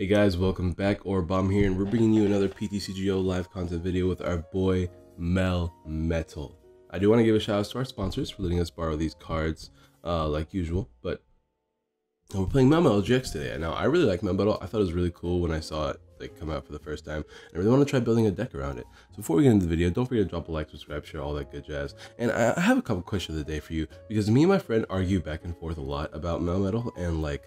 Hey guys, welcome back. Orabomb here, and we're bringing you another TCGO live content video with our boy MELMETAL. I do want to give a shout out to our sponsors for letting us borrow these cards, like usual. But we're playing MELMETAL GX today. Now, I really like MELMETAL. I thought it was really cool when I saw it come out for the first time. I really want to try building a deck around it. So before we get into the video, don't forget to drop a like, subscribe, share, all that good jazz. And I have a couple questions of the day for you, because me and my friend argue back and forth a lot about MELMETAL, and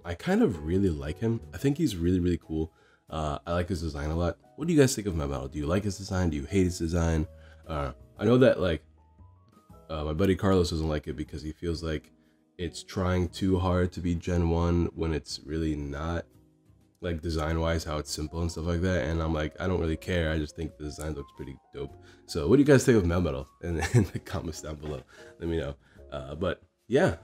I kind of really like him. I think he's really cool. I like his design a lot. What do you guys think of MELMETAL? Do you like his design? Do you hate his design? I know that my buddy Carlos doesn't like it because he feels like it's trying too hard to be Gen 1 when it's really not, like design-wise, how it's simple and stuff like that. And I'm like, I don't really care. I just think the design looks pretty dope. So what do you guys think of MELMETAL? In the comments down below, let me know. But yeah,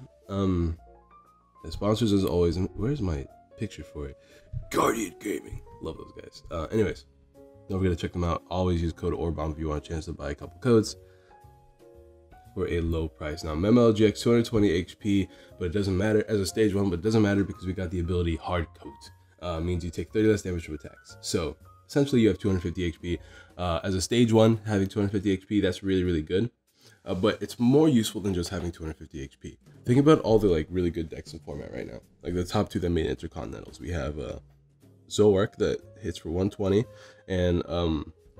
the sponsors as always. Where's my picture for it? Guardian Gaming. Love those guys. Anyways, don't forget to check them out. Always use code Orabomb if you want a chance to buy a couple codes for a low price. Now, MELMETAL GX 220 HP, but it doesn't matter as a stage 1, but it doesn't matter because we got the ability Hard Coat. Means you take 30 less damage from attacks. So essentially you have 250 HP. As a stage 1, having 250 HP, that's really good. But it's more useful than just having 250 HP. Think about all the really good decks in format right now. Like the top 2 that made Intercontinentals. We have Zeraora that hits for 120, and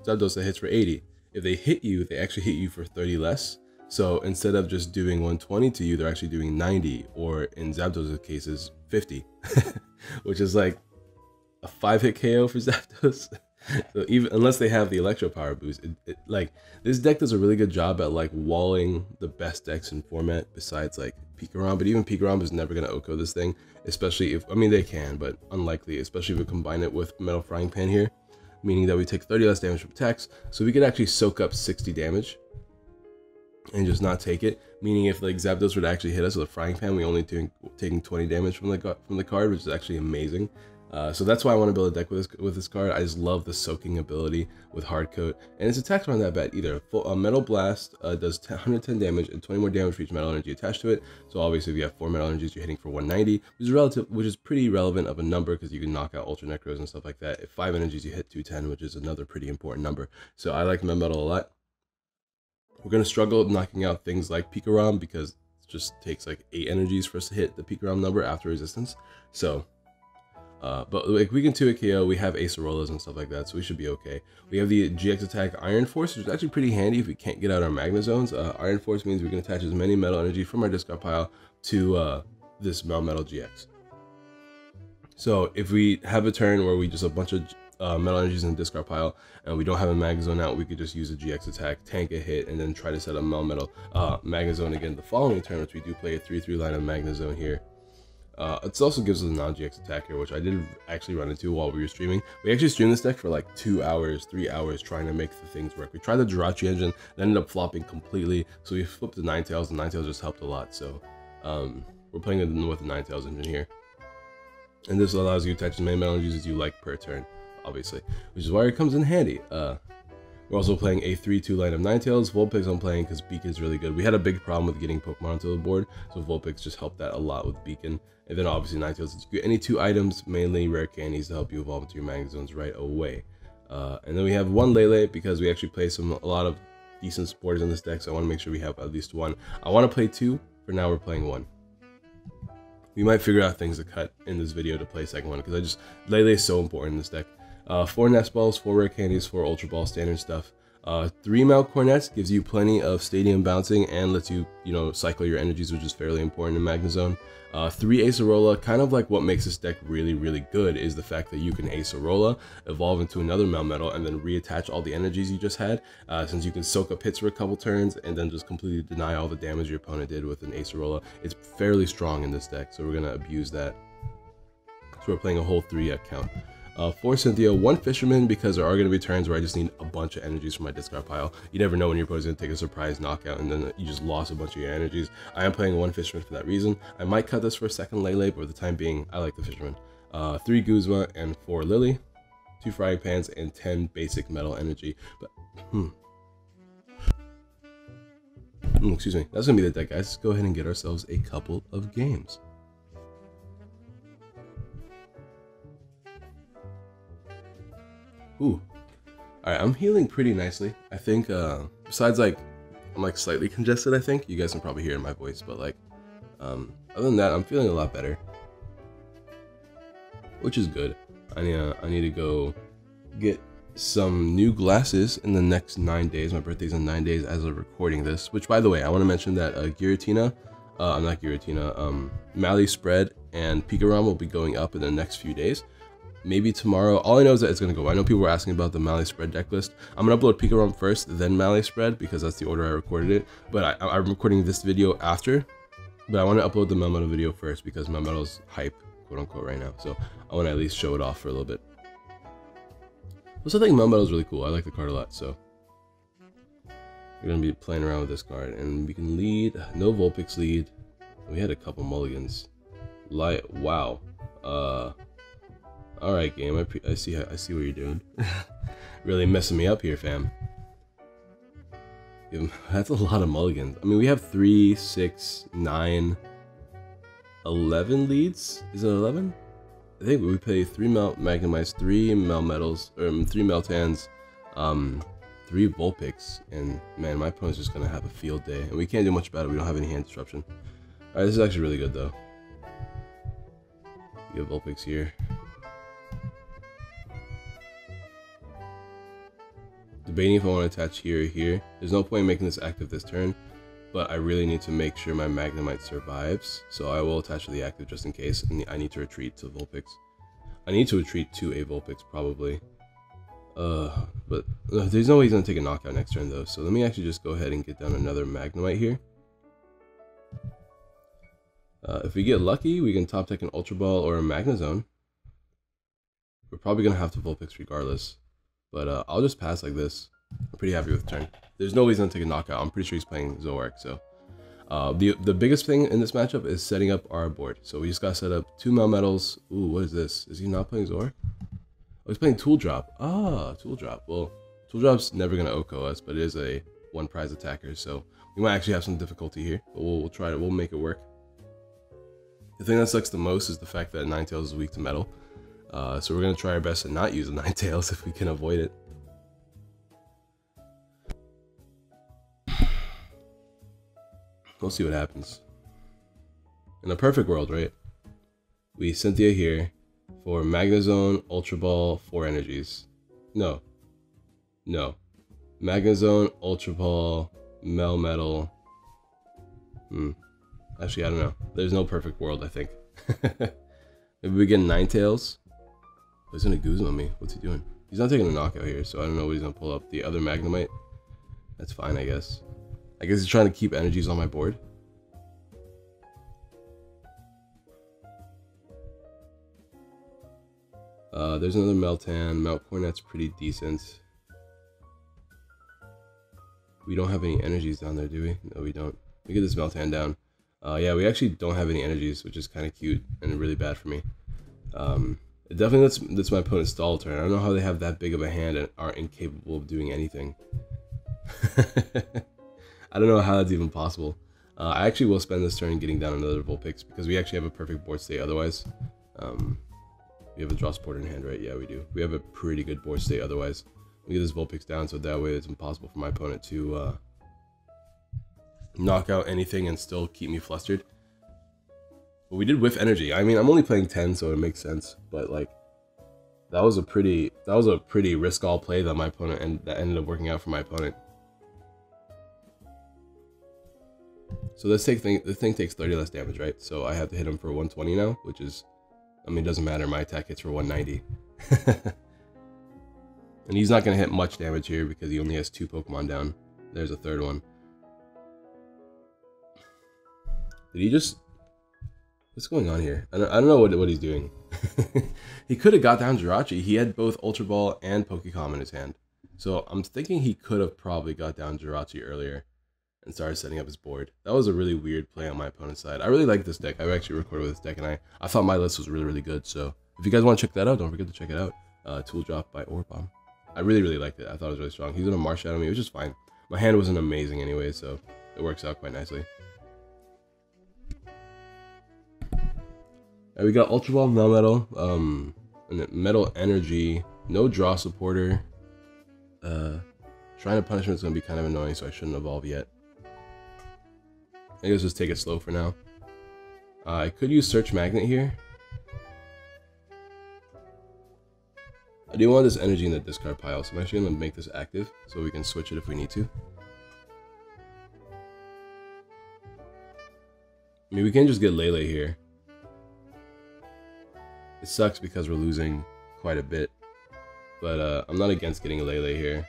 Zapdos that hits for 80. If they hit you, they actually hit you for 30 less. So instead of just doing 120 to you, they're actually doing 90, or in Zapdos' cases, 50, which is like a 5-hit KO for Zapdos. So even unless they have the Electro Power boost, this deck does a really good job at walling the best decks in format besides Pikarom. But even Pikarom is never gonna OHKO this thing, especially if, I mean, they can, but unlikely, especially if we combine it with Metal Frying Pan here, meaning that we take 30 less damage from attacks, so we could actually soak up 60 damage and just not take it. Meaning if Zapdos were to actually hit us with a Frying Pan, we only taking 20 damage from the card, which is actually amazing. So that's why I want to build a deck with this card. I just love the soaking ability with Hard Coat, and its attacks aren't that bad either. Metal Blast does 110 damage and 20 more damage for each metal energy attached to it. So obviously if you have 4 metal energies, you're hitting for 190, which is pretty relevant of a number because you can knock out Ultra Necros and stuff like that. If 5 energies, you hit 210, which is another pretty important number. So I like MELMETAL a lot. We're going to struggle knocking out things like Pikarom because it just takes 8 energies for us to hit the Pikarom number after resistance. So but we can 2-hit KO. We have Acerolas and stuff like that, so we should be okay. We have the GX attack Iron Force, which is actually pretty handy if we can't get out our Magna Zones. Iron Force means we can attach as many metal energy from our discard pile to this MELMETAL GX. So if we have a turn where we just have a bunch of metal energies in the discard pile and we don't have a Magna Zone out, we could just use a GX attack, tank a hit, and then try to set a MELMETAL Magna Zone again the following turn, which we do play a 3/3 line of Magna Zone here. It also gives us a non-GX attack here, which I did actually run into while we were streaming. We actually streamed this deck for 2 hours, 3 hours trying to make the things work. We tried the Jirachi engine, that ended up flopping completely, so we flipped the Ninetales, and Ninetales just helped a lot. So we're playing with the Ninetales engine here. And this allows you to attach as many metal energies as you like per turn, obviously, which is why it comes in handy. We're also playing a 3/2 line of Ninetales. Vulpix I'm playing because Beacon's really good. We had a big problem with getting Pokemon onto the board, so Vulpix just helped that a lot with Beacon. And then obviously Ninetales is good. Any 2 items, mainly rare candies, to help you evolve into your Magna Zones right away. And then we have 1 Lele because we actually play a lot of decent supporters in this deck, so I want to make sure we have at least 1. I want to play 2. For now, we're playing 1. We might figure out things to cut in this video to play second one, because Lele is so important in this deck. 4 Nest Balls, 4 rare candies, 4 Ultra Balls, standard stuff. 3 Mount Cornets gives you plenty of stadium bouncing and lets you, cycle your energies, which is fairly important in Magna Zone. 3 Acerola, kind of what makes this deck really good is the fact that you can Acerola, evolve into another MELMETAL, and then reattach all the energies you just had, since you can soak up hits for a couple turns and then just completely deny all the damage your opponent did with an Acerola. It's fairly strong in this deck, so we're going to abuse that. So we're playing a whole 3 count. 4 Cynthia, 1 Fisherman, because there are going to be turns where I just need a bunch of energies from my discard pile. You never know when your opponent's going to take a surprise knockout and then you just lost a bunch of your energies. I am playing 1 Fisherman for that reason. I might cut this for a second Lele, but for the time being, I like the Fisherman. 3 Guzma and 4 Lily, 2 Frying Pans, and 10 basic metal energy. But, excuse me. That's going to be the deck, guys. Let's go ahead and get ourselves a couple of games. Ooh. Alright, I'm healing pretty nicely. I think, besides like, I'm like slightly congested, I think. You guys can probably hear it in my voice, but like, other than that, I'm feeling a lot better. Which is good. I need to go get some new glasses in the next 9 days. My birthday's in 9 days as of recording this. Which, by the way, I want to mention that Mally Spread and Pikarom will be going up in the next few days. Maybe tomorrow. All I know is that it's going to go. I know people were asking about the Mally Spread deck list. I'm going to upload Pikarom first, then Mally Spread, because that's the order I recorded it. But I'm recording this video after. But I want to upload the Melmetal video first because Melmetal's hype, quote unquote, right now. So I want to at least show it off for a little bit. Plus, I think Melmetal's really cool. I like the card a lot, so we're going to be playing around with this card. And we can lead. No Vulpix lead. We had a couple mulligans. Wow. Alright, game. I see what you're doing. Really messing me up here, fam. That's a lot of mulligans. I mean, we have 3, 6, 9, 11 leads. Is it 11? I think we play 3 Magnemites, 3 Melmetals, or 3 Meltans, 3 Vulpix, and man, my opponent's just gonna have a field day. And we can't do much about it. We don't have any hand disruption. Alright, this is actually really good though. We have Vulpix here. Debating if I want to attach here or here. There's no point in making this active this turn, but I really need to make sure my Magnemite survives, so I will attach to the active just in case, and I need to retreat to Vulpix. I need to retreat to a Vulpix, probably. But there's no way he's going to take a knockout next turn, though, so let me actually just go ahead and get down another Magnemite here. If we get lucky, we can top deck an Ultra Ball or a Magnezone. We're probably going to have to Vulpix regardless. But I'll just pass like this. I'm pretty happy with the turn. There's no way he's going to take a knockout. I'm pretty sure he's playing Zoroark. So the biggest thing in this matchup is setting up our board. So we just got to set up 2 Melmetals. Ooh, what is this? Is he not playing Zoroark? Oh, he's playing Tool Drop. Ah, Tool Drop. Well, Tool Drop's never going to OHKO us, but it is a 1 prize attacker. So we might actually have some difficulty here. But we'll try it. We'll make it work. The thing that sucks the most is the fact that Ninetales is weak to metal. So we're going to try our best to not use a Ninetales if we can avoid it. We'll see what happens. In a perfect world, right? We Cynthia here for Magnezone, Ultra Ball, 4 energies. No. Magnezone, Ultra Ball, Melmetal. Actually, I don't know. There's no perfect world, I think. Maybe we get Ninetales. He's gonna Guzma me. What's he doing? He's not taking a knockout here, so I don't know what he's gonna pull up. The other Magnemite. That's fine, I guess. I guess he's trying to keep energies on my board. There's another Meltan. Meltcornet's pretty decent. We don't have any energies down there, do we? No, we don't. Look at this Meltan down. Yeah, we actually don't have any energies, which is kind of cute and really bad for me. It definitely lets my opponent stall turn. I don't know how they have that big of a hand and aren't incapable of doing anything. I don't know how that's even possible. I actually will spend this turn getting down another Vulpix because we actually have a perfect board state otherwise. We have a draw supporter in hand, right? Yeah, we do. We have a pretty good board state otherwise. We get this Vulpix down so that way it's impossible for my opponent to knock out anything and still keep me flustered. But we did whiff energy. I mean, I'm only playing 10, so it makes sense. But like, that was a pretty risk all play that my opponent and that ended up working out for my opponent. So this thing takes 30 less damage, right? So I have to hit him for 120 now, which is, I mean, it doesn't matter. My attack hits for 190. And he's not going to hit much damage here because he only has 2 Pokemon down. There's a third one. Did he just... What's going on here? I don't know what he's doing. He could have got down Jirachi. He had both Ultra Ball and Pokecom in his hand. So I'm thinking he could have probably got down Jirachi earlier and started setting up his board. That was a really weird play on my opponent's side. I really like this deck. I've actually recorded with this deck, and I thought my list was really good. So if you guys want to check that out, don't forget to check it out. Tool Drop by Orbomb. I really liked it. I thought it was really strong. He's going to Marsh Shadow me, which is fine. My hand wasn't amazing anyway, so it works out quite nicely. And we got Ultra Ball, Melmetal, and Metal Energy, No draw supporter. Shrine of Punishment is going to be kind of annoying, so I shouldn't evolve yet. I guess just take it slow for now. I could use Search Magnet here. I do want this energy in the discard pile, so I'm actually going to make this active so we can switch it if we need to. I mean, we can just get Lele here. It sucks because we're losing quite a bit, but I'm not against getting a Lele here.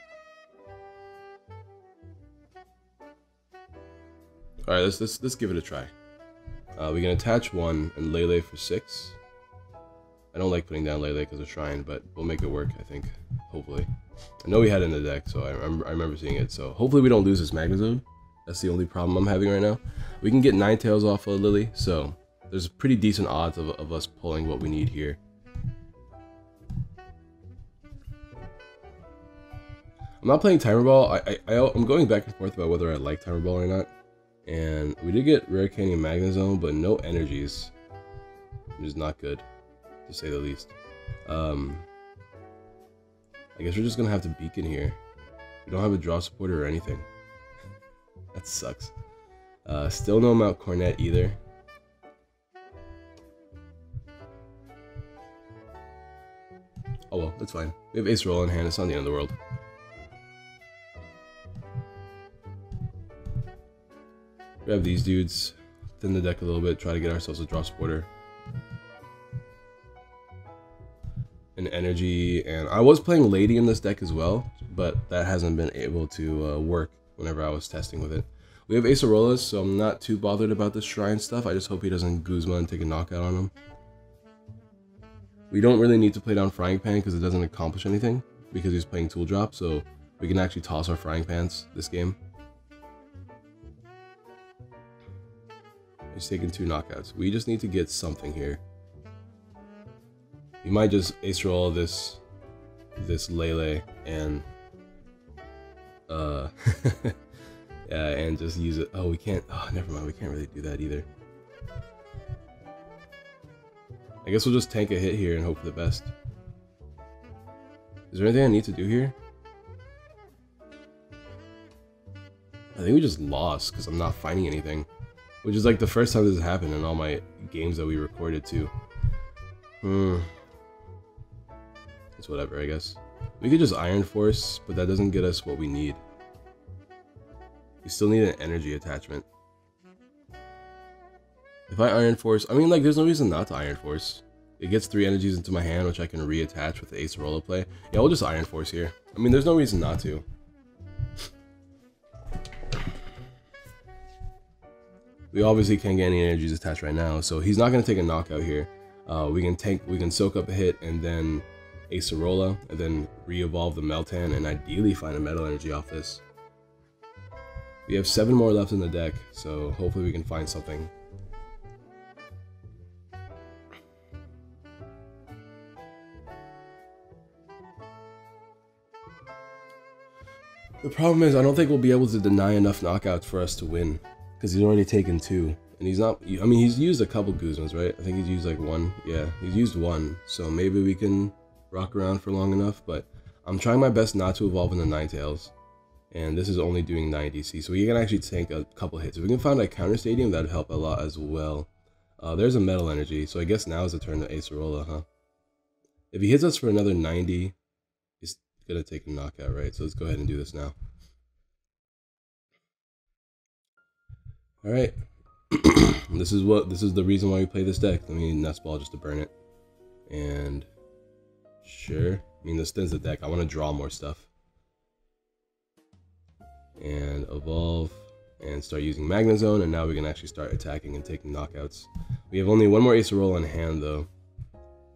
All right, let's give it a try. We can attach 1 and Lele for 6. I don't like putting down Lele because of Shrine, but we'll make it work, I think. Hopefully. I know we had it in the deck, so I remember seeing it. So hopefully we don't lose this Magnezone. That's the only problem I'm having right now. We can get Ninetales off of Lily, so there's pretty decent odds of us pulling what we need here. I'm not playing Timer Ball. I'm going back and forth about whether I like Timer Ball or not. And we did get Rare Candy and Magnezone, but no energies, which is not good, to say the least. I guess we're just gonna have to Beacon here. We don't have a draw supporter or anything. That sucks. Still no Mount Cornet either. Oh well, that's fine. We have Acerola in hand, it's not the end of the world. Grab these dudes, thin the deck a little bit, try to get ourselves a draw supporter. An energy, and I was playing Lady in this deck as well, but that hasn't been able to work whenever I was testing with it. We have Acerolas, so I'm not too bothered about this Shrine stuff. I just hope he doesn't Guzma and take a knockout on him. We don't really need to play down Frying Pan because it doesn't accomplish anything, because he's playing Tool Drop, so we can actually toss our Frying Pans this game. He's taking 2 knockouts. We just need to get something here. You might just Acerola this Lele and yeah, and just use it. Oh, we can't. Oh, never mind. We can't really do that either. I guess we'll just tank a hit here and hope for the best. Is there anything I need to do here? I think we just lost because I'm not finding anything. Which is like the first time this has happened in all my games that we recorded too. It's whatever, I guess. We could just Iron Force, but that doesn't get us what we need. We still need an energy attachment. If I Iron Force, I mean, like, there's no reason not to Iron Force. It gets 3 energies into my hand, which I can reattach with the Acerola play. Yeah, we'll just Iron Force here. I mean, there's no reason not to. We obviously can't get any energies attached right now, so he's not going to take a knockout here. We can soak up a hit and then Acerola, and then re-evolve the Meltan, and ideally find a Metal Energy off this. We have 7 more left in the deck, so hopefully we can find something. The problem is I don't think we'll be able to deny enough knockouts for us to win. Because he's already taken 2, and he's not, I mean, he's used a couple Guzmas, right? I think he's used like 1, yeah, he's used 1, so maybe we can rock around for long enough, but I'm trying my best not to evolve into Ninetales, and this is only doing 9 DC, so we can actually tank a couple hits. If we can find a counter stadium, that'd help a lot as well. There's a Metal Energy, so I guess now is the turn to Acerola, huh? If he hits us for another 90, he's gonna take a knockout, right? So let's go ahead and do this now. Alright, this is the reason why we play this deck. Let me Nest Ball just to burn it. And sure, I mean, this thins the deck. I want to draw more stuff. And evolve and start using Magnezone, and now we can actually start attacking and taking knockouts. We have only 1 more Acerola in hand though,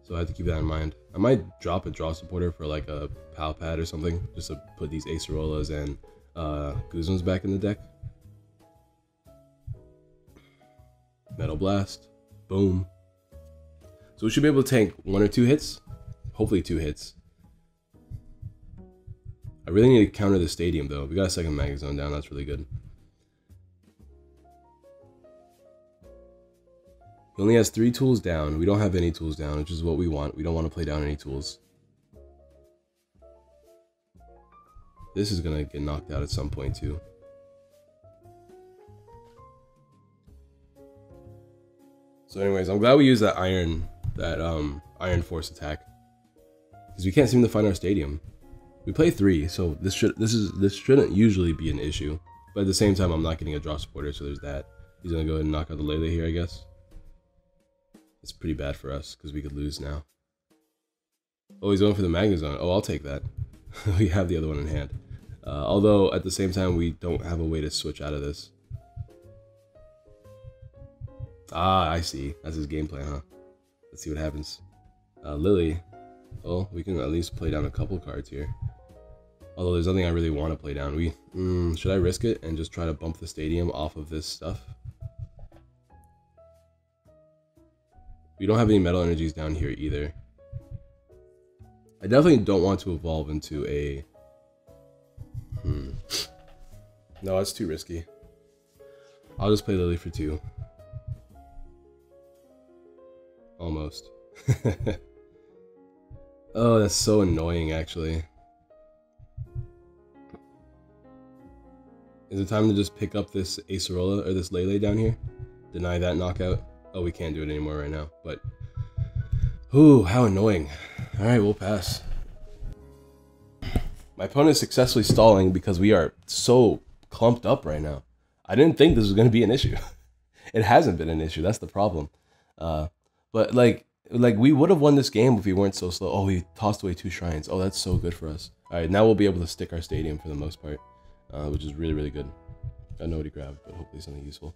so I have to keep that in mind. I might drop a draw supporter for like a Pal Pad or something, just to put these Acerolas and Guzmas back in the deck. Metal Blast, boom. So we should be able to tank 1 or 2 hits, hopefully 2 hits. I really need to counter the stadium though. We got a second Magnezone down, that's really good. He only has 3 tools down. We don't have any tools down, which is what we want. We don't want to play down any tools. This is gonna get knocked out at some point too. So anyways, I'm glad we used that iron iron force attack, because we can't seem to find our stadium. We play 3, so this shouldn't usually be an issue. But at the same time, I'm not getting a draw supporter, so there's that. He's gonna go ahead and knock out the Lele here, I guess. It's pretty bad for us because we could lose now. Oh, he's going for the Magnezone. Oh, I'll take that. We have the other one in hand. Although at the same time, we don't have a way to switch out of this. Ah, I see. That's his game plan, huh? Let's see what happens. Lily. Oh, we can at least play down a couple cards here. Although there's nothing I really want to play down. Should I risk it and just try to bump the stadium off of this stuff? We don't have any metal energies down here either. I definitely don't want to evolve into a... No, that's too risky. I'll just play Lily for 2. Almost. Oh, that's so annoying, actually. Is it time to just pick up this Acerola or this Lele down here? Deny that knockout? Oh, we can't do it anymore right now, but... Ooh, how annoying. Alright, we'll pass. My opponent is successfully stalling because we are so clumped up right now. I didn't think this was going to be an issue. It hasn't been an issue, that's the problem. But like we would have won this game if we weren't so slow. Oh, we tossed away 2 shrines. Oh, that's so good for us. Alright, now we'll be able to stick our stadium for the most part, which is really, really good. I know what he grabbed, but hopefully something useful.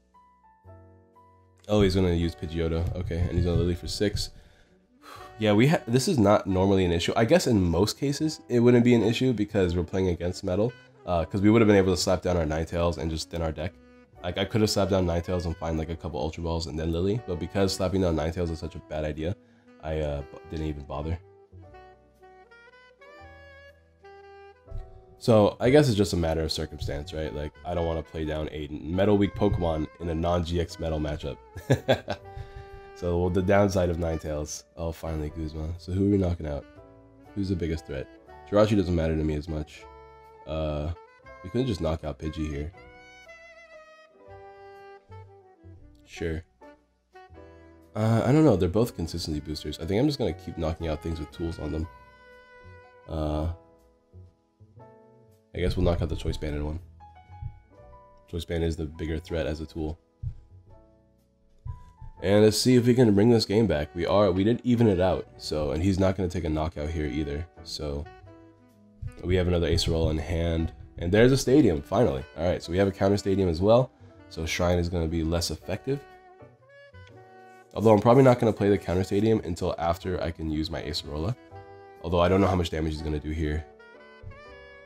Oh, he's going to use Pidgeotto. Okay, and he's going to Lily for 6. Yeah, this is not normally an issue. I guess in most cases, it wouldn't be an issue because we're playing against metal. Because we would have been able to slap down our Ninetales and just thin our deck. Like, I could have slapped down Ninetales and find like a couple Ultra Balls and then Lily. But because slapping down Ninetales is such a bad idea, I didn't even bother. So, I guess it's just a matter of circumstance, right? Like, I don't want to play down a Metal Weak Pokemon in a non-GX Metal matchup. So, well, the downside of Ninetales. Oh, finally, Guzma. So, who are we knocking out? Who's the biggest threat? Jirachi doesn't matter to me as much. We couldn't just knock out Pidgey here. Sure. I don't know. They're both consistency boosters. I think I'm just going to keep knocking out things with tools on them. I guess we'll knock out the Choice Banded one. Choice Band is the bigger threat as a tool. And let's see if we can bring this game back. We did even it out. So, and he's not going to take a knockout here either. So, we have another Acerola in hand. And there's a stadium, finally. Alright, so we have a counter stadium as well. So Shrine is going to be less effective. Although I'm probably not going to play the counter stadium until after I can use my Acerola. Although I don't know how much damage he's going to do here.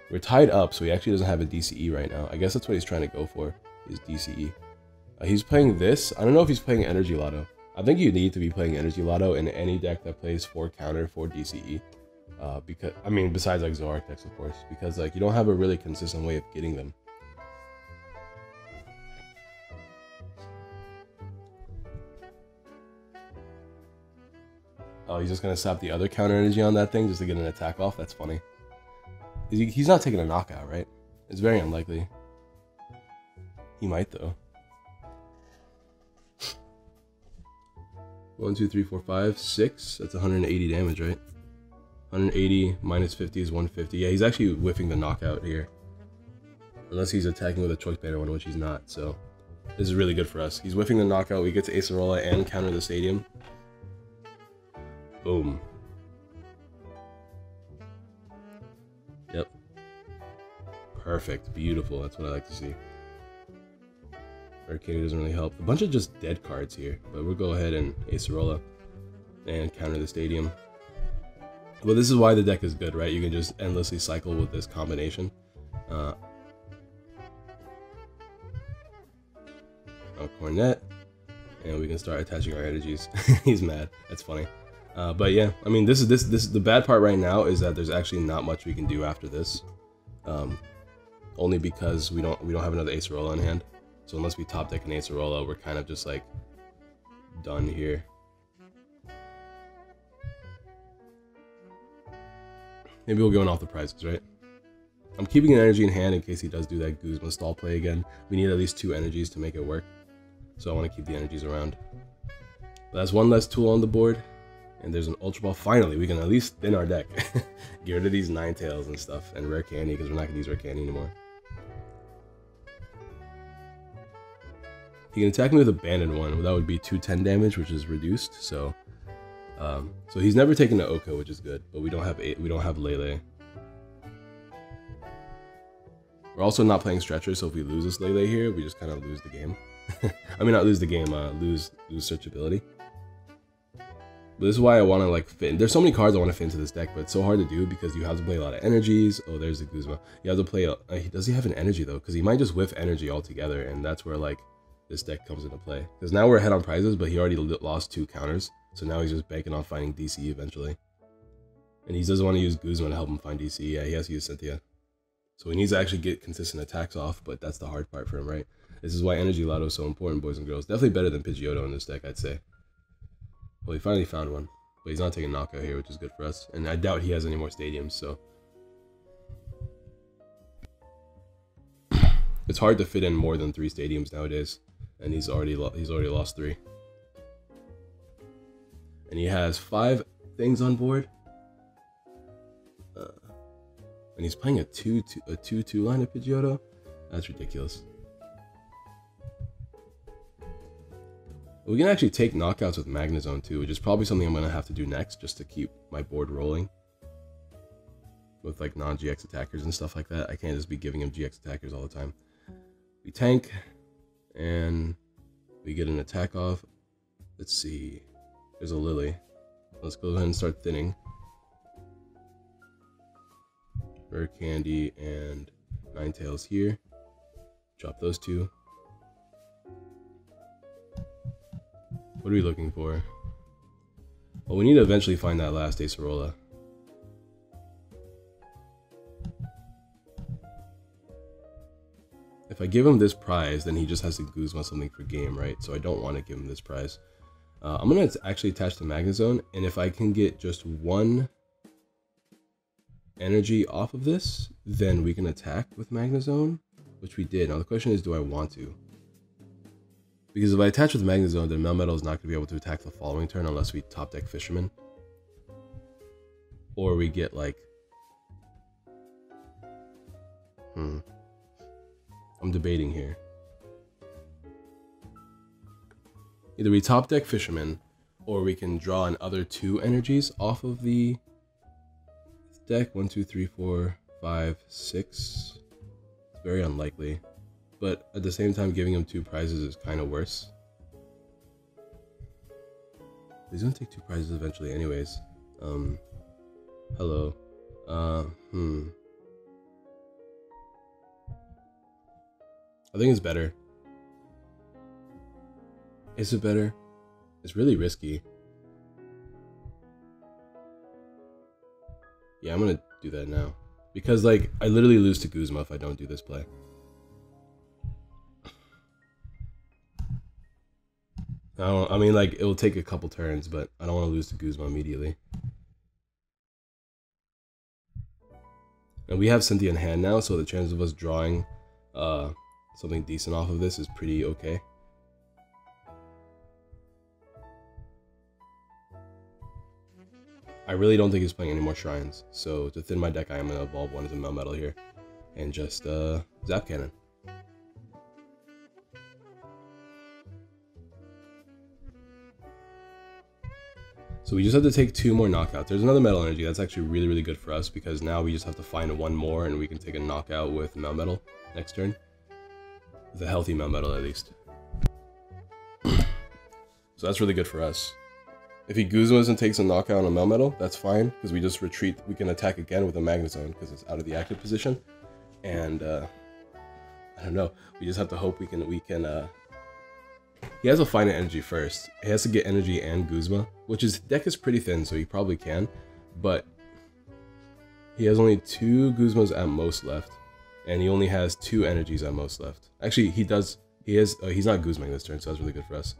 We're tied up, so he actually doesn't have a DCE right now. I guess that's what he's trying to go for, is DCE. He's playing this. I don't know if he's playing Energy Lotto. I think you need to be playing Energy Lotto in any deck that plays 4 counter, 4 DCE. Because, I mean, besides like Zoroark decks, of course. Because like you don't have a really consistent way of getting them. Oh, he's just gonna slap the other counter energy on that thing just to get an attack off? That's funny. He's not taking a knockout, right? It's very unlikely. He might, though. 1, 2, 3, 4, 5, 6. That's 180 damage, right? 180 minus 50 is 150. Yeah, he's actually whiffing the knockout here. Unless he's attacking with a Choice Banner one, which he's not. So this is really good for us. He's whiffing the knockout. We get to Acerola and counter the stadium. Boom. Yep. Perfect. Beautiful. That's what I like to see. Arcade doesn't really help. A bunch of just dead cards here. But we'll go ahead and Acerola and counter the stadium. But this is why the deck is good, right? You can just endlessly cycle with this combination. Oh, Cornet. And we can start attaching our energies. He's mad. That's funny. But yeah, I mean, this is the bad part right now is that there's actually not much we can do after this, only because we don't have another Acerola in hand. So unless we top deck an Acerola, we're kind of just like done here. Maybe we'll go in off the prizes, right? I'm keeping an energy in hand in case he does do that Guzma stall play again. We need at least 2 energies to make it work. So I want to keep the energies around. But that's one less tool on the board. And there's an Ultra Ball. Finally, we can at least thin our deck. Get rid of these Ninetales and stuff. And Rare Candy, because we're not going to use Rare Candy anymore. He can attack me with Abandoned one. That would be 210 damage, which is reduced. So he's never taken the Oko, which is good. But we don't have Lele. We're also not playing Stretcher, so if we lose this Lele here, we just kind of lose the game. I mean, not lose the game, lose searchability. But this is why I want to like fit in. There's so many cards I want to fit into this deck, but it's so hard to do because you have to play a lot of energies. Oh, there's the Guzma. You have to play. Does he have an energy though? Because he might just whiff energy altogether, and that's where like this deck comes into play. Because now we're ahead on prizes, but he already lost 2 counters, so now he's just banking on finding DC eventually. And he doesn't want to use Guzma to help him find DC. Yeah, he has to use Cynthia. So he needs to actually get consistent attacks off, but that's the hard part for him, right? This is why Energy Lotto is so important, boys and girls. Definitely better than Pidgeotto in this deck, I'd say. Well, he finally found one, but he's not taking knockout here, which is good for us. And I doubt he has any more stadiums, so it's hard to fit in more than 3 stadiums nowadays, and he's already lost 3. And he has 5 things on board. And he's playing a 2-2 line of Pidgeotto? That's ridiculous. We can actually take knockouts with Magnezone too, which is probably something I'm going to have to do next just to keep my board rolling. With like non-GX attackers and stuff like that. I can't just be giving him GX attackers all the time. We tank, and we get an attack off. Let's see. There's a Lily. Let's go ahead and start thinning. Rare Candy and Ninetales here. Drop those 2. What are we looking for? Well, we need to eventually find that last Zeraora. If I give him this prize, then he just has to Guzma something for game, right? So I don't want to give him this prize. I'm going to actually attach the Magnezone, and if I can get just 1 energy off of this, then we can attack with Magnezone, which we did. Now the question is, do I want to? Because if I attach with Magnezone, then Melmetal is not going to be able to attack the following turn unless we top deck Fisherman. Or we get like... I'm debating here. Either we top deck Fisherman, or we can draw another 2 energies off of the deck. 1, 2, 3, 4, 5, 6. It's very unlikely. But at the same time, giving him 2 prizes is kind of worse. He's gonna take 2 prizes eventually anyways. Hello. I think it's better. Is it better? It's really risky. Yeah, I'm gonna do that now. Because, like, I literally lose to Guzma if I don't do this play. I mean, like, it will take a couple turns, but I don't want to lose to Guzma immediately. And we have Cynthia in hand now, so the chance of us drawing something decent off of this is pretty okay. I really don't think he's playing any more shrines, so to thin my deck, I am going to evolve one as a Melmetal here, and just Zap Cannon. So we just have to take 2 more knockouts. There's another Metal Energy. That's actually really, really good for us because now we just have to find 1 more and we can take a knockout with Melmetal next turn. With a healthy Melmetal at least. So that's really good for us. If he Guzmas and takes a knockout on a Melmetal, that's fine because we just retreat. We can attack again with a Magnezone because it's out of the active position. And I don't know. We just have to hope we can he has to find an energy first. He has to get energy and Guzma, which his deck is pretty thin, so he probably can. But he has only 2 Guzmas at most left, and he only has 2 energies at most left. Actually, he does. He's not Guzmaing this turn, so that's really good for us.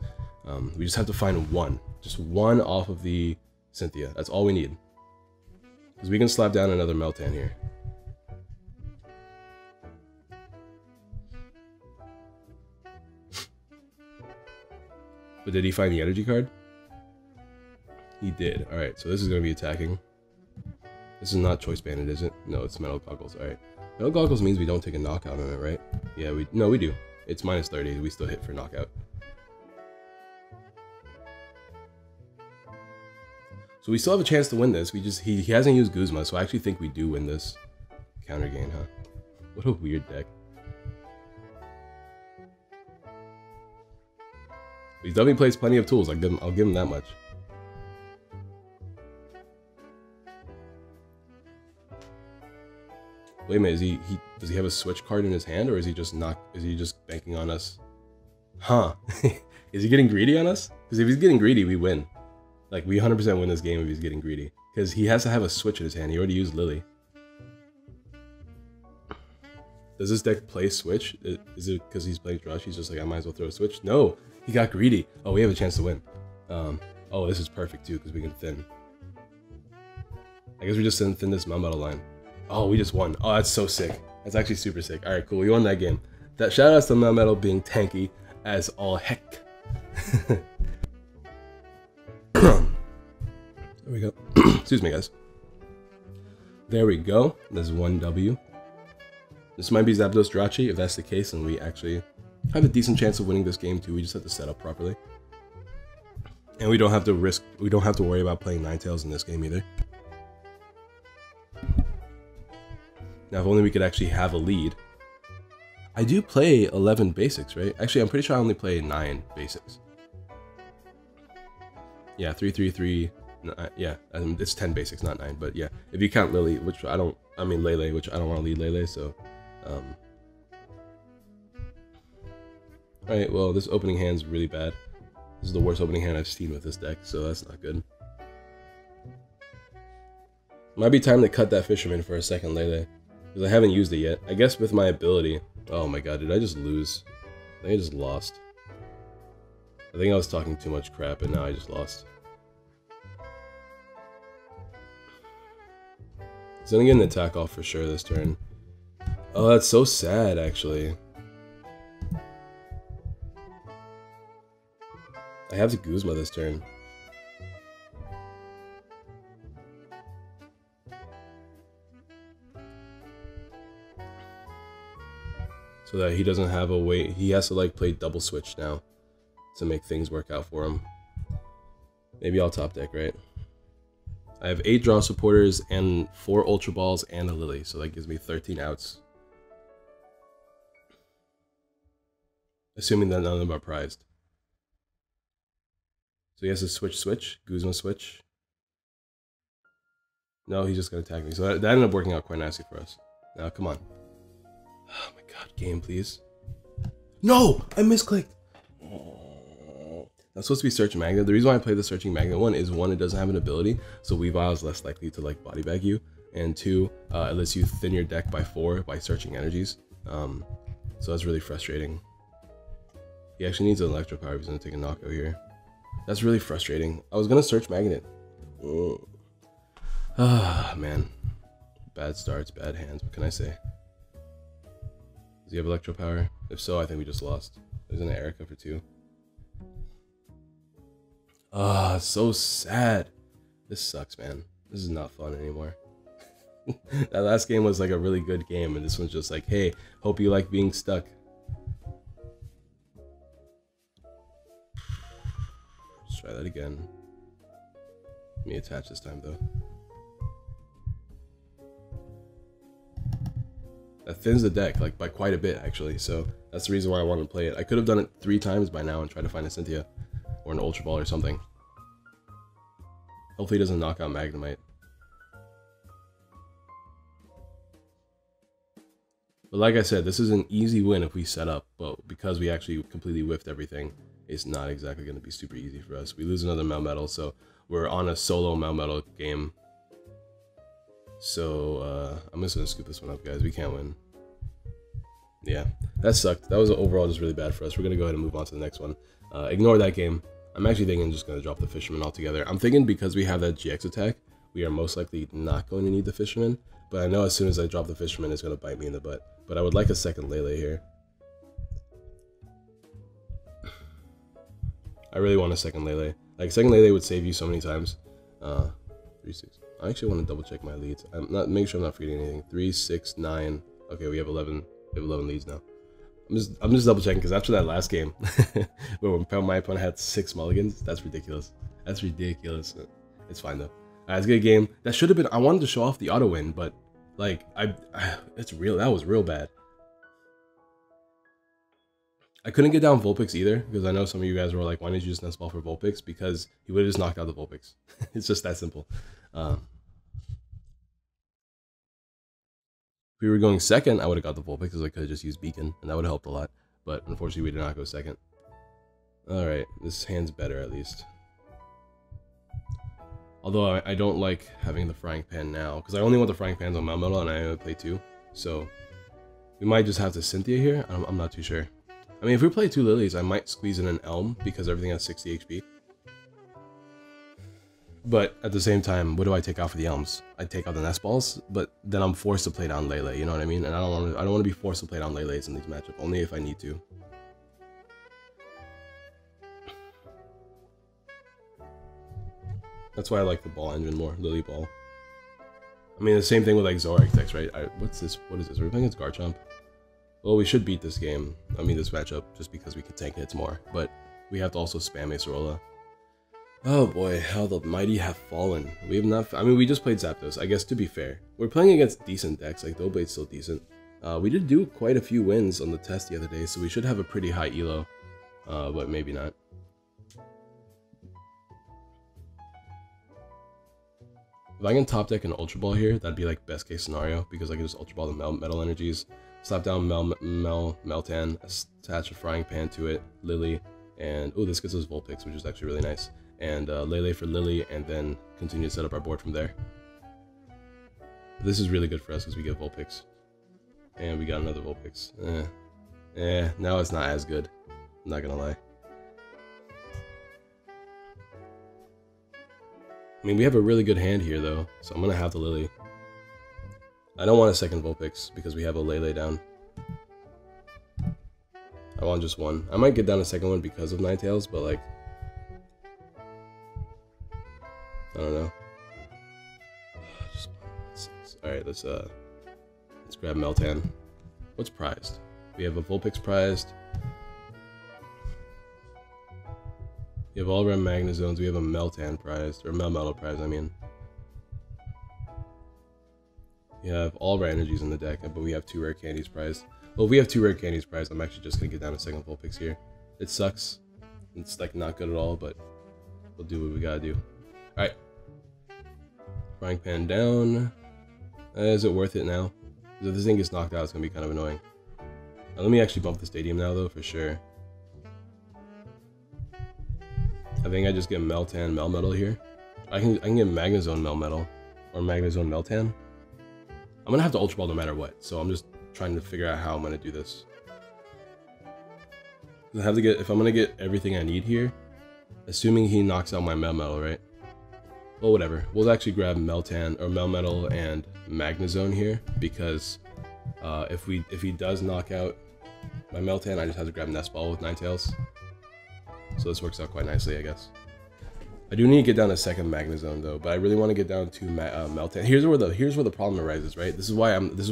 We just have to find 1, just 1 off of the Cynthia. That's all we need, because we can slap down another Meltan here. did he find the energy card? He did. Alright, so this is going to be attacking. This is not Choice Banded, is it? No, it's Metal Goggles. Alright. Metal Goggles means we don't take a knockout on it, right? Yeah, we do. It's minus 30. We still hit for knockout. So we still have a chance to win this. He hasn't used Guzma, so I actually think we do win this. Counter gain, huh? What a weird deck. He's definitely plays plenty of tools. I'll give him that much. Wait a minute, does he have a switch card in his hand, or is he just banking on us? Huh. Is he getting greedy on us? Because if he's getting greedy, we win. Like, we 100% win this game if he's getting greedy. Because he has to have a switch in his hand. He already used Lily. Does this deck play switch? Is it because he's playing Jirachi? He's just like, I might as well throw a switch? No! He got greedy. Oh, we have a chance to win. Oh, this is perfect, too, because we can thin. I guess we just thin this Melmetal line. Oh, we just won. Oh, that's so sick. That's actually super sick. Alright, cool. We won that game. That shout outs to Melmetal being tanky as all heck. There we go. Excuse me, guys. There we go. There's 1 W. This might be Zapdos Jirachi. If that's the case, then we actually have a decent chance of winning this game too. We just have to set up properly. And we don't have to worry about playing Ninetales in this game either. Now, if only we could actually have a lead. I do play 11 basics, right? Actually, I'm pretty sure I only play 9 basics. Yeah, 3, 3, 3. Yeah, it's 10 basics, not 9. But yeah, if you count Lily, which I mean Lele, which I don't want to lead Lele, so. Alright, well, this opening hand's really bad. This is the worst opening hand I've seen with this deck, so that's not good. Might be time to cut that Fisherman for a second Lele, because I haven't used it yet. I guess with my ability. Oh my god, did I just lose? I think I just lost. I think I was talking too much crap, and now I just lost. He's gonna get an attack off for sure this turn. Oh, that's so sad, actually. I have to Guzma this turn. So that he doesn't have a way. He has to like play double switch now to make things work out for him. Maybe I'll top deck, right? I have 8 draw supporters and 4 Ultra Balls and a Lily, so that gives me 13 outs. Assuming that none of them are prized. So he has to switch, Guzma switch. No, he's just gonna attack me. So that ended up working out quite nicely for us. Now, come on. Oh my god, game, please. No! I misclicked! I'm supposed to be Searching Magnet. The reason why I play the Searching Magnet one is 1, it doesn't have an ability, so Weavile is less likely to like body bag you, and 2, it lets you thin your deck by 4 by searching energies. So that's really frustrating. He actually needs an Electro Power if he's gonna take a knockout here. That's really frustrating. I was gonna Search Magnet. Ah, man. Bad starts, bad hands. What can I say? Does he have Electro Power? If so, I think we just lost. There's an Erica for 2. Ah, so sad. This sucks, man. This is not fun anymore. That last game was like a really good game, and this one's just like, hey, hope you like being stuck. Let's try that again. Let me attach this time, though. That thins the deck, like, by quite a bit, actually, so that's the reason why I wanted to play it. I could have done it 3 times by now and tried to find a Cynthia. Or an Ultra Ball or something. Hopefully he doesn't knock out Magnemite. But like I said, this is an easy win if we set up, but because we actually completely whiffed everything, it's not exactly going to be super easy for us. We lose another Melmetal, so we're on a solo Melmetal game. So I'm just going to scoop this one up, guys. We can't win. Yeah, that sucked. That was overall just really bad for us. We're going to go ahead and move on to the next one. Ignore that game. I'm actually thinking I'm just going to drop the Fisherman altogether. I'm thinking because we have that GX attack, we are most likely not going to need the Fisherman. But I know as soon as I drop the Fisherman, it's going to bite me in the butt. But I would like a second Lele here. I really want a second Lele. Like, second Lele would save you so many times. 3, 6. I actually want to double check my leads. I'm not make sure I'm not forgetting anything. 3, 6, 9. Okay, we have 11. We have 11 leads now. I'm just double checking because after that last game, when my opponent had 6 mulligans, that's ridiculous. That's ridiculous. It's fine though. Alright, it's a good game. That should have been. I wanted to show off the auto win, but like it's real. That was real bad. I couldn't get down Vulpix either because I know some of you guys were like, why didn't you just nest ball for Vulpix? Because he would have just knocked out the Vulpix. It's just that simple. If we were going second, I would have got the Vulpix because I could have just used Beacon, and that would have helped a lot. But unfortunately, we did not go second. Alright, this hand's better at least. Although I don't like having the Frying Pan now, because I only want the Frying Pans on Melmetal, and I only play 2. So we might just have to Cynthia here. I'm not too sure. I mean, if we play 2 Lilies, I might squeeze in an Elm because everything has 60 HP. But at the same time, what do I take out for the Elms? I take out the Nest Balls, but then I'm forced to play down Lele. You know what I mean? And I don't want to be forced to play down Lele's in these matchups. Only if I need to. That's why I like the Ball engine more, Lily Ball. I mean, the same thing with like Zoroark decks, right? What's this? What is this? We're playing against Garchomp. Well, we should beat this game. I mean, this matchup, just because we can tank hits more. But we have to also spam Zeraora. Oh boy, how the mighty have fallen. We have not. I mean, we just played Zapdos. I guess to be fair, we're playing against decent decks. Like Doughblade's still decent. We did do quite a few wins on the test the other day, so we should have a pretty high elo. But maybe not. If I can top deck an Ultra Ball here, that'd be like best case scenario because I can just Ultra Ball the Metal Energies, slap down Meltan, attach a Frying Pan to it, Lily, and oh, this gets us Vulpix, which is actually really nice. And Lele for Lily, and then continue to set up our board from there. This is really good for us because we get Vulpix. And we got another Vulpix. Now it's not as good. I'm not gonna lie. I mean, we have a really good hand here, though, so I'm gonna have the Lily. I don't want a second Vulpix because we have a Lele down. I want just one. I might get down a second one because of Ninetales, but like, I don't know. All right, let's grab Meltan. What's prized? We have a Vulpix prized. We have all around Magnezones. We have a Meltan prized, or Melmetal prized, I mean. We have all of our energies in the deck, but we have 2 rare candies prized. Well, if we have 2 rare candies prized, I'm actually just gonna get down a second Vulpix here. It sucks. It's like not good at all, but we'll do what we gotta do. Alright. Frying Pan down. Is it worth it now? Because if this thing gets knocked out, it's gonna be kind of annoying. Let me actually bump the stadium now, though, for sure. I think I just get Meltan Melmetal here. I can get Magnezone Melmetal or Magnezone Meltan. I'm gonna have to Ultra Ball no matter what, so I'm just trying to figure out how I'm gonna do this. I have to get, if I'm gonna get everything I need here, assuming he knocks out my Melmetal, right? Well, whatever. We'll actually grab Meltan or Melmetal and Magnezone here because if he does knock out my Meltan, I just have to grab Nest Ball with Ninetales. So this works out quite nicely, I guess. I do need to get down a second Magnezone though, but I really want to get down to Meltan. Here's where the problem arises, right? This is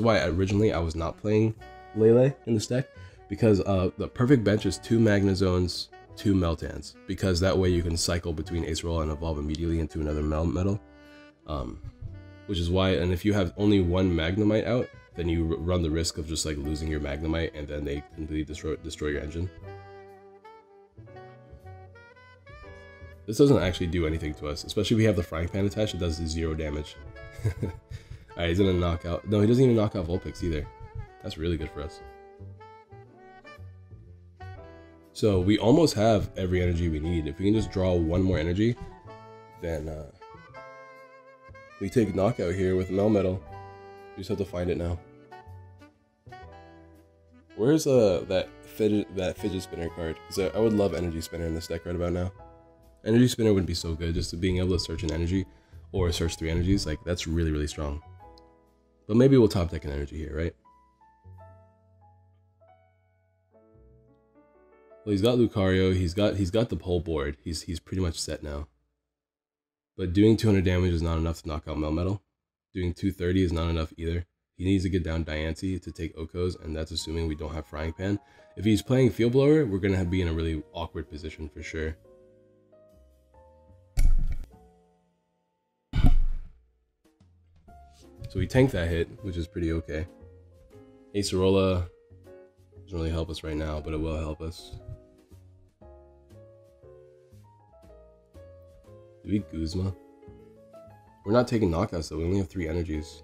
why originally I was not playing Lele in this deck, because the perfect bench is 2 Magnezones, 2 Meltans, because that way you can cycle between Zeraora and evolve immediately into another Melmetal. Which is why, and if you have only 1 Magnemite out, then you run the risk of just like losing your Magnemite and then they completely destroy your engine. This doesn't actually do anything to us, especially if we have the Frying Pan attached. It does 0 damage. Alright, he's gonna knock out. No, he doesn't even knock out Vulpix either. That's really good for us. So we almost have every energy we need. If we can just draw 1 more energy, then we take knockout here with Melmetal. We just have to find it now. Where's that fidget spinner card? Because I would love energy spinner in this deck right about now. Energy spinner would be so good, just being able to search an energy or search 3 energies, like that's really, really strong. But maybe we'll top deck an energy here, right? Well, he's got Lucario. He's got the whole board. He's pretty much set now. But doing 200 damage is not enough to knock out Melmetal. Doing 230 is not enough either. He needs to get down Diancie to take Okos, and that's assuming we don't have Frying Pan. If he's playing Field Blower, we're gonna be in a really awkward position for sure. So we tanked that hit, which is pretty okay. Zeraora doesn't really help us right now, but it will help us. Do we Guzma? We're not taking knockouts though, we only have 3 energies.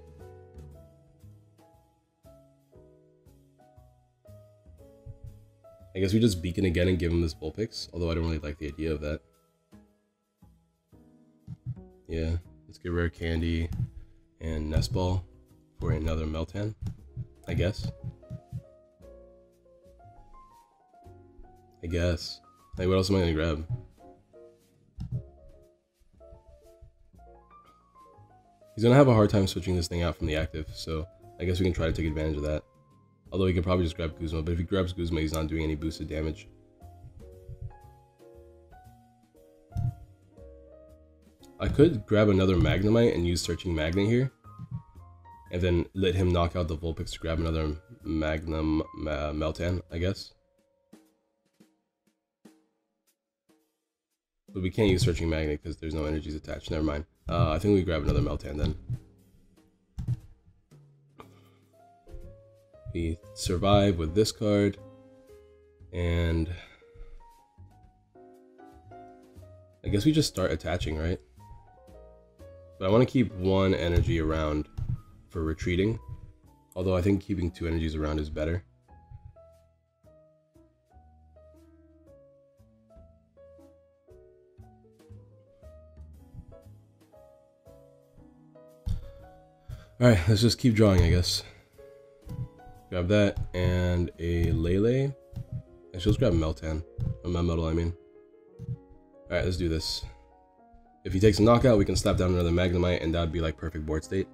I guess we just Beacon again and give him this Vulpix, although I don't really like the idea of that. Yeah, let's get Rare Candy and Nest Ball for another Meltan, I guess. Like, what else am I gonna grab? He's gonna have a hard time switching this thing out from the active, so I guess we can try to take advantage of that. Although he can probably just grab Guzma, but if he grabs Guzma, he's not doing any boosted damage. I could grab another Magnemite and use Searching Magnet here, and then let him knock out the Vulpix to grab another Magnum Meltan, I guess. But we can't use Searching Magnet because there's no energies attached. Never mind. I think we grab another Meltan then. We survive with this card, and I guess we just start attaching, right? But I want to keep 1 energy around for retreating, although I think keeping 2 energies around is better. Alright, let's just keep drawing, I guess. Grab that and a Lele. Actually, let's grab Meltan. Or Melmetal, I mean. Alright, let's do this. If he takes a knockout, we can slap down another Magnemite, and that would be like perfect board state.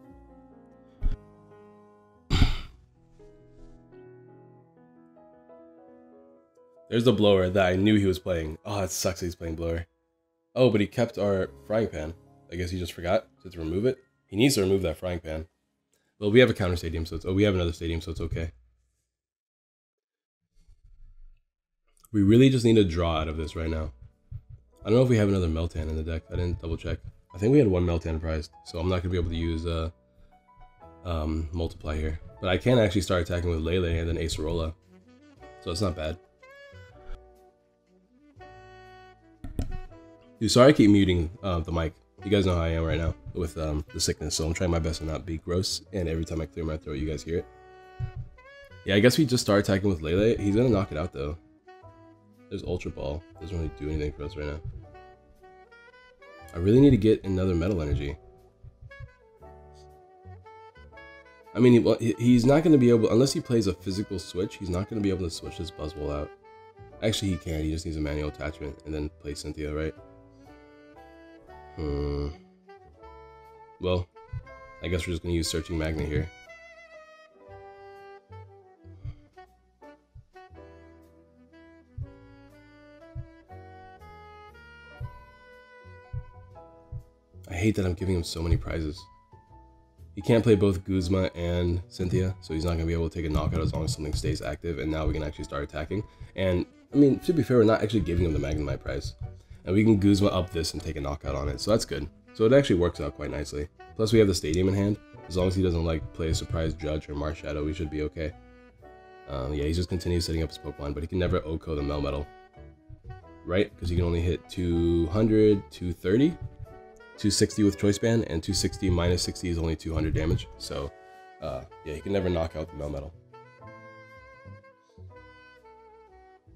There's the Blower that I knew he was playing. Oh, it sucks that he's playing Blower. Oh, but he kept our Frying Pan. I guess he just forgot to remove it. He needs to remove that Frying Pan. Well, we have a counter stadium, so it's... Oh, we have another stadium, so it's okay. We really just need to draw out of this right now. I don't know if we have another Meltan in the deck. I didn't double check. I think we had 1 Meltan prized, so I'm not going to be able to use Multiply here. But I can actually start attacking with Lele and then Zeraora, so it's not bad. Dude, sorry I keep muting the mic. You guys know how I am right now with the sickness, so I'm trying my best to not be gross, and every time I clear my throat, you guys hear it. Yeah, I guess we just start attacking with Lele. He's gonna knock it out, though. There's Ultra Ball. Doesn't really do anything for us right now. I really need to get another Metal Energy. I mean, he's not going to be able, unless he plays a physical switch, he's not going to be able to switch this Buzzwole out. Actually, he can. He just needs a manual attachment and then play Cynthia, right? Well, I guess we're just going to use Searching Magnet here. I hate that I'm giving him so many prizes. He can't play both Guzma and Cynthia, so he's not going to be able to take a knockout as long as something stays active, and now we can actually start attacking. And, I mean, to be fair, we're not actually giving him the Magnemite prize. And we can Guzma up this and take a knockout on it, so that's good. So it actually works out quite nicely. Plus we have the Stadium in hand. As long as he doesn't like play a Surprise Judge or Marshadow, we should be okay. Yeah, he just continues setting up his Pokemon, but he can never OHKO the Melmetal. Right? Because he can only hit 200, 230, 260 with Choice Band, and 260 minus 60 is only 200 damage. So, yeah, he can never knock out the Melmetal.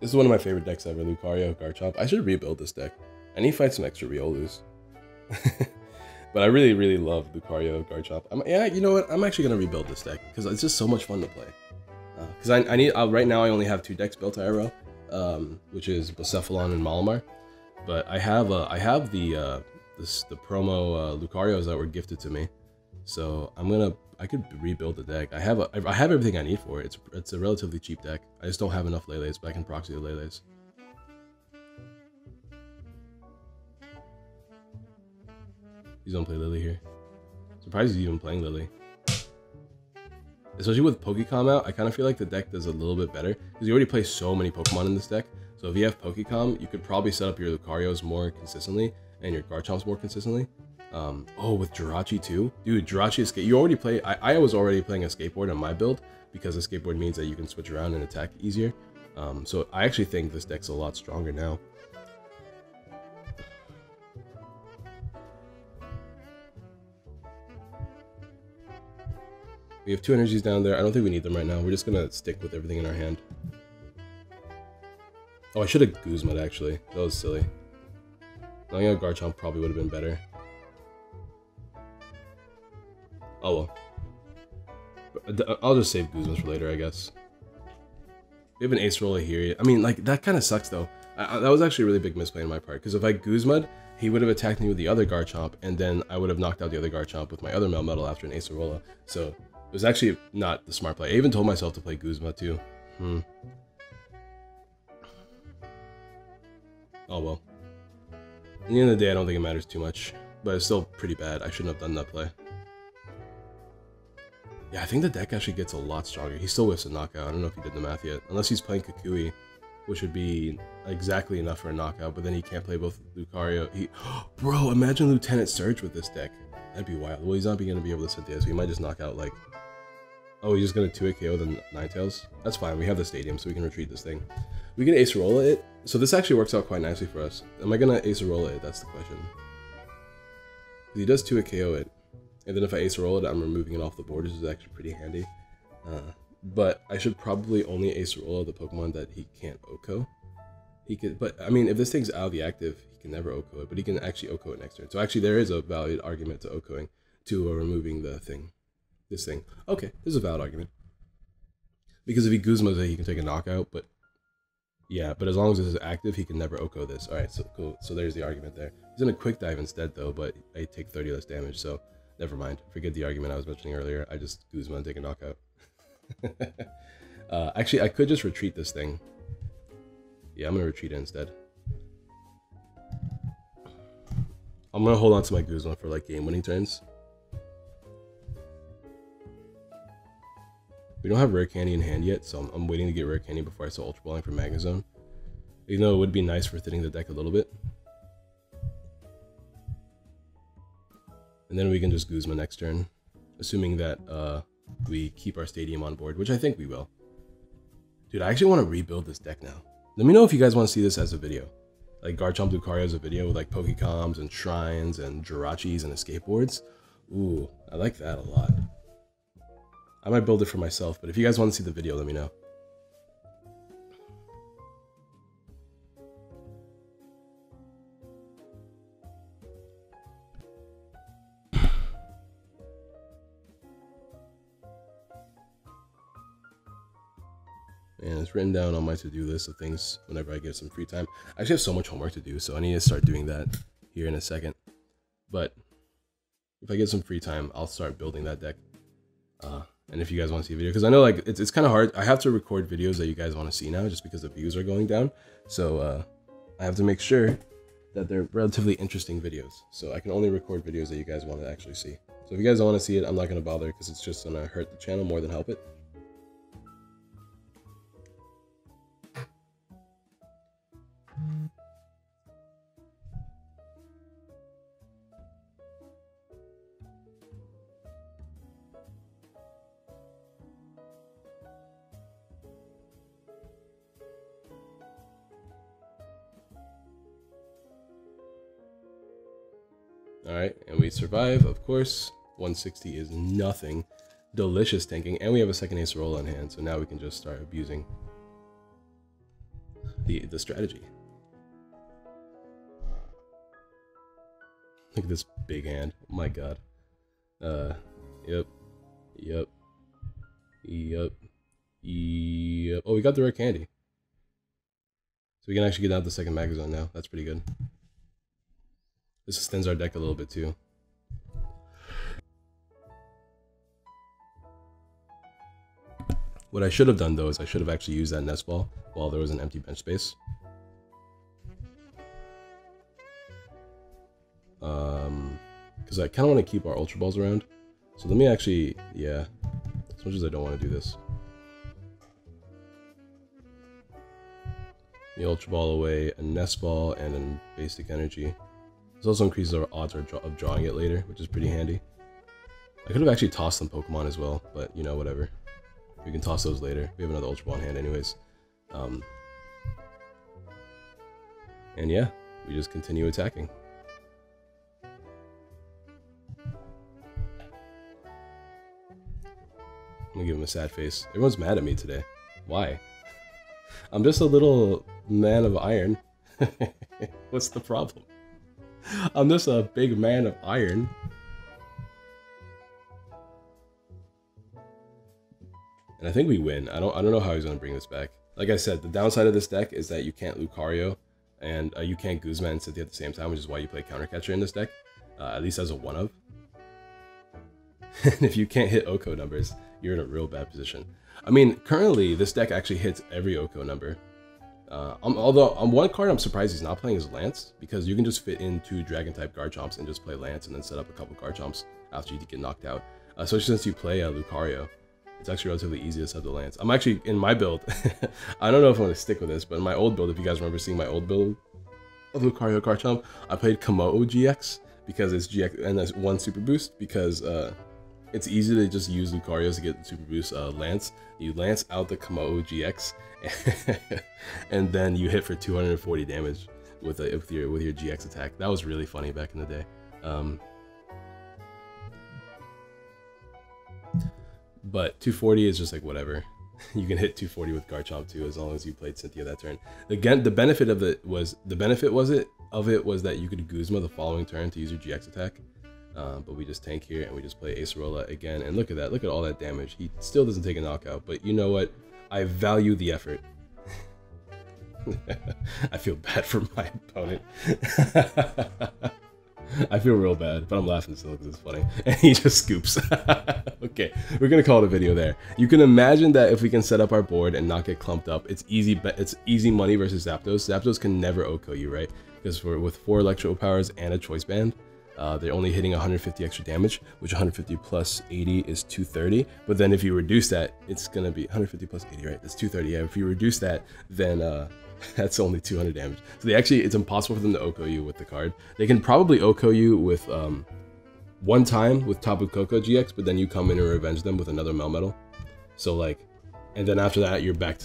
This is one of my favorite decks ever, Lucario, Garchomp. I should rebuild this deck. I need to find some extra Riolus. But I really, really love Lucario, Garchomp. Yeah, you know what? I'm actually going to rebuild this deck because it's just so much fun to play. Because I need, right now I only have 2 decks built IRL, which is Blacephalon and Malamar. But I have the promo Lucarios that were gifted to me. So I could rebuild the deck. I have everything I need for it. It's a relatively cheap deck. I just don't have enough Lele's, but I can proxy the Lele's. Please don't play Lily here. Surprised he's even playing Lily. Especially with Pokecom out, I kind of feel like the deck does a little bit better because you already play so many Pokemon in this deck. So if you have Pokecom, you could probably set up your Lucarios more consistently and your Garchomps more consistently. Oh, with Jirachi too? Dude, Jirachi escape. You already play. I was already playing a skateboard on my build because a skateboard means that you can switch around and attack easier. So I actually think this deck's a lot stronger now. We have 2 energies down there. I don't think we need them right now. We're just gonna stick with everything in our hand. Oh, I should have Guzma'd actually. That was silly. Knowing out Garchomp probably would have been better. Oh well. I'll just save Guzma's for later, I guess. We have an Acerola here. I mean, like, that kind of sucks though. That was actually a really big misplay on my part, because if I Guzma'd, he would have attacked me with the other Garchomp, and then I would have knocked out the other Garchomp with my other Melmetal after an Acerola. So it was actually not the smart play. I even told myself to play Guzma too. Oh well. At the end of the day, I don't think it matters too much, but it's still pretty bad. I shouldn't have done that play. Yeah, I think the deck actually gets a lot stronger. He still whiffs a knockout. I don't know if he did the math yet. Unless he's playing Kukui, which would be exactly enough for a knockout, but then he can't play both Lucario. Bro, imagine Lieutenant Surge with this deck. That'd be wild. Well, he's not going to be able to Cynthia, so he might just knock out, like... Oh, he's just going to 2-hit KO the Ninetales? That's fine. We have the stadium, so we can retreat this thing. We can Acerola it. So this actually works out quite nicely for us. Am I going to Acerola it? That's the question. He does 2-hit KO it. And then if I Acerola it, I'm removing it off the board, which is actually pretty handy. But I should probably only Acerola the Pokemon that he can't OHKO. He could, but I mean, if this thing's out of the active, he can never OHKO it, but he can actually OHKO it next turn. So actually, there is a valid argument to OHKOing, to removing the thing, this thing. Okay, there's a valid argument. Because if he Guzma's it, he can take a knockout, but yeah, but as long as this is active, he can never OHKO this. All right, so cool. So there's the argument there. He's gonna quick dive instead though, but I take 30 less damage, so never mind. Forget the argument I was mentioning earlier. I just Guzma and take a knockout. Actually, I could just retreat this thing. Yeah, I'm gonna retreat it instead. I'm gonna hold on to my Guzma for like game-winning turns. We don't have Rare Candy in hand yet, so I'm waiting to get Rare Candy before I start Ultra Balling for Magazone. Even though it would be nice for thinning the deck a little bit. And then we can just Guzma next turn, assuming that we keep our stadium on board, which I think we will. Dude, I actually want to rebuild this deck now. Let me know if you guys want to see this as a video. Like Garchomp Lucario as a video with like Pokecoms and Shrines and Jirachis and Escape Boards. Ooh, I like that a lot. I might build it for myself, but if you guys want to see the video, let me know. And it's written down on my to-do list of things whenever I get some free time. I actually have so much homework to do, so I need to start doing that here in a second. But if I get some free time, I'll start building that deck. And if you guys want to see a video, because I know like it's kind of hard. I have to record videos that you guys want to see now just because the views are going down. So I have to make sure that they're relatively interesting videos. So I can only record videos that you guys want to actually see. So if you guys don't want to see it, I'm not going to bother because it's just going to hurt the channel more than help it. Alright, and we survive, of course. 160 is nothing. Delicious tanking, and we have a second Acerola in hand, so now we can just start abusing the strategy. Look at this big hand. Oh my god. Yep. Oh, we got the rare candy. So we can actually get out the second Magazone now. That's pretty good. This extends our deck a little bit too. What I should have done though is I should have actually used that nest ball while there was an empty bench space. Because because I kind of want to keep our Ultra Balls around. So let me actually, yeah, as much as I don't want to do this. The Ultra Ball away, a Nest Ball, and then Basic Energy. This also increases our odds of drawing it later, which is pretty handy. I could have actually tossed some Pokemon as well, but you know, whatever. We can toss those later. We have another Ultra Ball in hand anyways. And yeah, we just continue attacking. I'm gonna give him a sad face. Everyone's mad at me today. Why? I'm just a little man of iron. What's the problem? I'm just a big man of iron. And I think we win. I don't know how he's gonna bring this back. Like I said, the downside of this deck is that you can't Lucario and you can't Guzma and Cynthia at the same time, which is why you play Counter Catcher in this deck, at least as a one of. And if you can't hit Oko numbers, you're in a real bad position. I mean, currently this deck actually hits every Oko number. Although on one card I'm surprised he's not playing his Lance, because you can just fit in 2 Dragon type Garchomps and just play Lance and then set up a couple Garchomps after you get knocked out. Especially since you play Lucario, it's actually relatively easy to set the Lance. I'm actually, in my build, I don't know if I'm going to stick with this, but in my old build, if you guys remember seeing my old build of Lucario Garchomp, I played Komodo GX because it's GX and that's 1 Super Boost, because it's easy to just use Lucario to get the Super Boost Lance. You Lance out the Komodo GX, and then you hit for 240 damage with your GX attack. That was really funny back in the day. But 240 is just like whatever. You can hit 240 with Garchomp too, as long as you played Cynthia that turn. Again, the benefit of it was that you could Guzma the following turn to use your GX attack. But we just tank here and we just play Zeraora again, and look at that, look at all that damage. He still doesn't take a knockout, but you know what? I value the effort. I feel bad for my opponent. I feel real bad, but I'm laughing still because it's funny. And he just scoops. Okay, we're gonna call it a video there. You can imagine that if we can set up our board and not get clumped up, it's easy money versus Zapdos. Zapdos can never Oko you, right? Because with 4 Electro Powers and a Choice Band, they're only hitting 150 extra damage, which 150 plus 80 is 230. But then if you reduce that, it's gonna be 150 plus 80, right? That's 230. Yeah, if you reduce that, then that's only 200 damage. So it's impossible for them to Oko you with the card. They can probably Oko you with one time with Tapu Koko GX, but then you come in and revenge them with another Melmetal. So like, and then after that you're back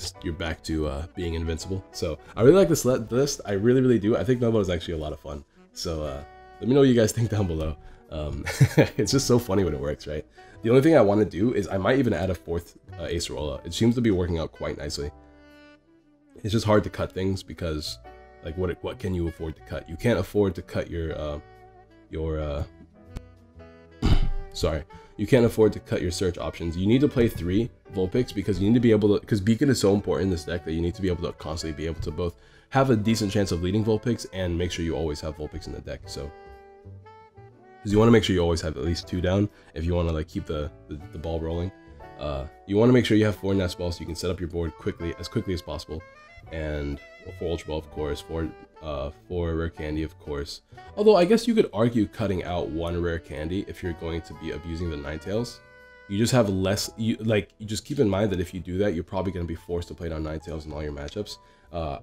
to being invincible. So I really like this list. I really do. I think Melmetal is actually a lot of fun. So let me know what you guys think down below. It's just so funny when it works, right? The only thing I want to do is I might even add a 4th Zeraora. It seems to be working out quite nicely. It's just hard to cut things because, like, what can you afford to cut? You can't afford to cut your sorry, you can't afford to cut your search options. You need to play 3 Vulpix because you need to be able to, because Beacon is so important in this deck that you need to be able to constantly be able to both have a decent chance of leading Vulpix and make sure you always have Vulpix in the deck. So, because you want to make sure you always have at least 2 down if you want to like keep the ball rolling. You want to make sure you have 4 Nest Balls so you can set up your board as quickly as possible. And 4 Ultra Ball, of course, 4 Rare Candy, of course. Although I guess you could argue cutting out 1 Rare Candy if you're going to be abusing the Ninetales. You just have less, you just keep in mind that if you do that, you're probably going to be forced to play down Ninetales in all your matchups.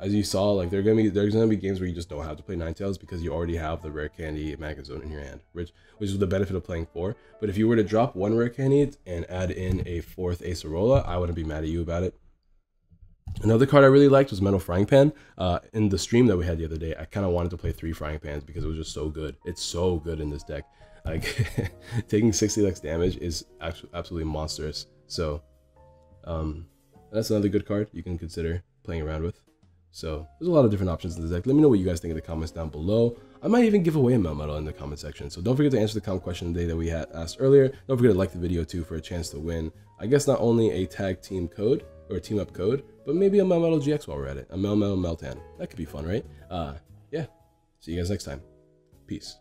As you saw, like there's gonna be games where you just don't have to play Ninetales because you already have the Rare Candy Magnet Zone in your hand, which is the benefit of playing 4. But if you were to drop 1 Rare Candy and add in a 4th Zeraora, I wouldn't be mad at you about it. Another card I really liked was Metal Frying Pan. In the stream that we had the other day, I kind of wanted to play 3 Frying Pans because it was just so good. It's so good in this deck. Like taking 60 less damage is absolutely monstrous. So that's another good card you can consider playing around with. So there's a lot of different options in this deck. Let me know what you guys think in the comments down below. I might even give away a Melmetal in the comment section. So don't forget to answer the comment question today that we had asked earlier. Don't forget to like the video too for a chance to win, I guess, not only a tag team code or a team up code, but maybe a Melmetal GX while we're at it. A Melmetal Meltan. That could be fun, right? Yeah. See you guys next time. Peace.